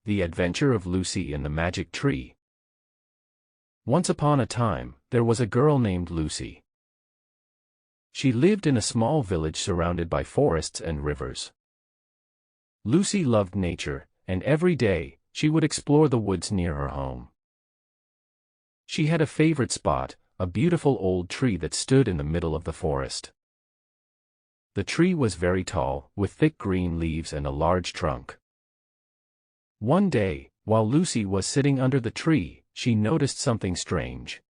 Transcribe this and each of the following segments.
The Adventure of Lucy and the Magic Tree. Once upon a time, there was a girl named Lucy. She lived in a small village surrounded by forests and rivers. Lucy loved nature, and every day, she would explore the woods near her home. She had a favorite spot, a beautiful old tree that stood in the middle of the forest. The tree was very tall, with thick green leaves and a large trunk. One day, while Lucy was sitting under the tree, she noticed something strange.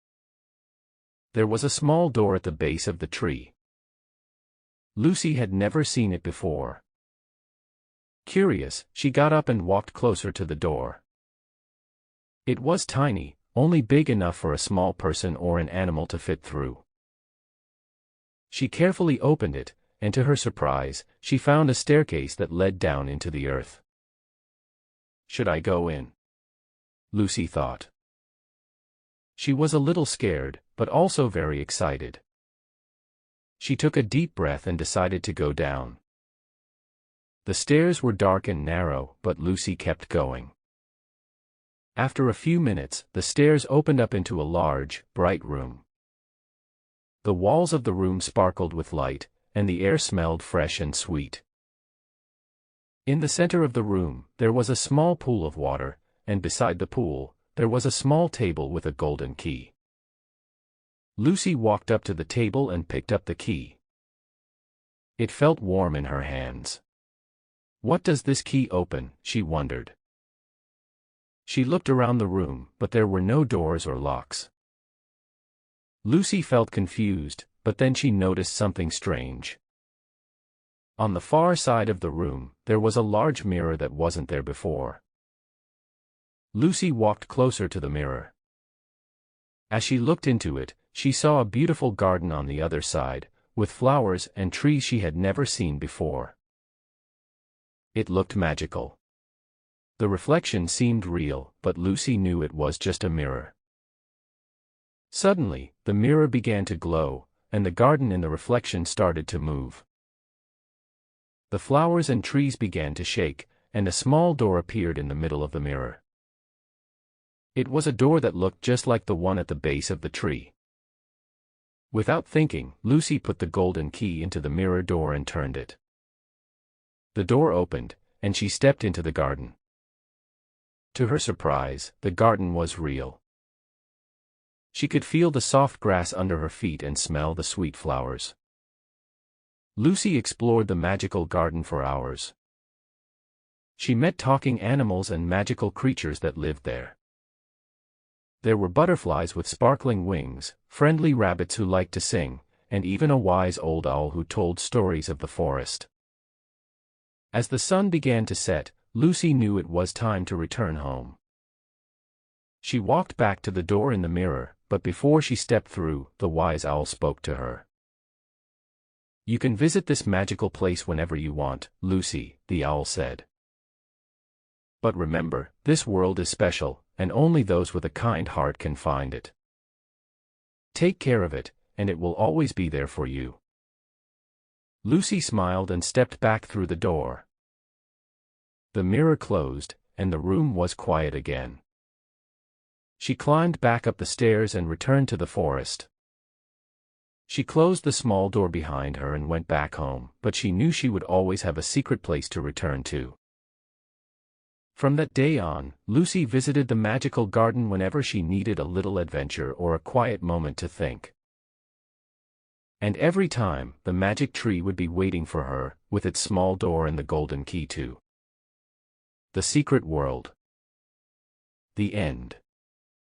There was a small door at the base of the tree. Lucy had never seen it before. Curious, she got up and walked closer to the door. It was tiny, only big enough for a small person or an animal to fit through. She carefully opened it, and to her surprise, she found a staircase that led down into the earth. Should I go in? Lucy thought. She was a little scared, but also very excited. She took a deep breath and decided to go down. The stairs were dark and narrow, but Lucy kept going. After a few minutes, the stairs opened up into a large, bright room. The walls of the room sparkled with light, and the air smelled fresh and sweet. In the center of the room, there was a small pool of water, and beside the pool, there was a small table with a golden key. Lucy walked up to the table and picked up the key. It felt warm in her hands. What does this key open? She wondered. She looked around the room, but there were no doors or locks. Lucy felt confused, but then she noticed something strange. On the far side of the room, there was a large mirror that wasn't there before. Lucy walked closer to the mirror. As she looked into it, she saw a beautiful garden on the other side, with flowers and trees she had never seen before. It looked magical. The reflection seemed real, but Lucy knew it was just a mirror. Suddenly, the mirror began to glow, and the garden in the reflection started to move. The flowers and trees began to shake, and a small door appeared in the middle of the mirror. It was a door that looked just like the one at the base of the tree. Without thinking, Lucy put the golden key into the mirror door and turned it. The door opened, and she stepped into the garden. To her surprise, the garden was real. She could feel the soft grass under her feet and smell the sweet flowers. Lucy explored the magical garden for hours. She met talking animals and magical creatures that lived there. There were butterflies with sparkling wings, friendly rabbits who liked to sing, and even a wise old owl who told stories of the forest. As the sun began to set, Lucy knew it was time to return home. She walked back to the door in the mirror, but before she stepped through, the wise owl spoke to her. "You can visit this magical place whenever you want, Lucy," the owl said. "But remember, this world is special, and only those with a kind heart can find it. Take care of it, and it will always be there for you." Lucy smiled and stepped back through the door. The mirror closed, and the room was quiet again. She climbed back up the stairs and returned to the forest. She closed the small door behind her and went back home, but she knew she would always have a secret place to return to. From that day on, Lucy visited the magical garden whenever she needed a little adventure or a quiet moment to think. And every time, the magic tree would be waiting for her, with its small door and the golden key too. The Secret World. The End.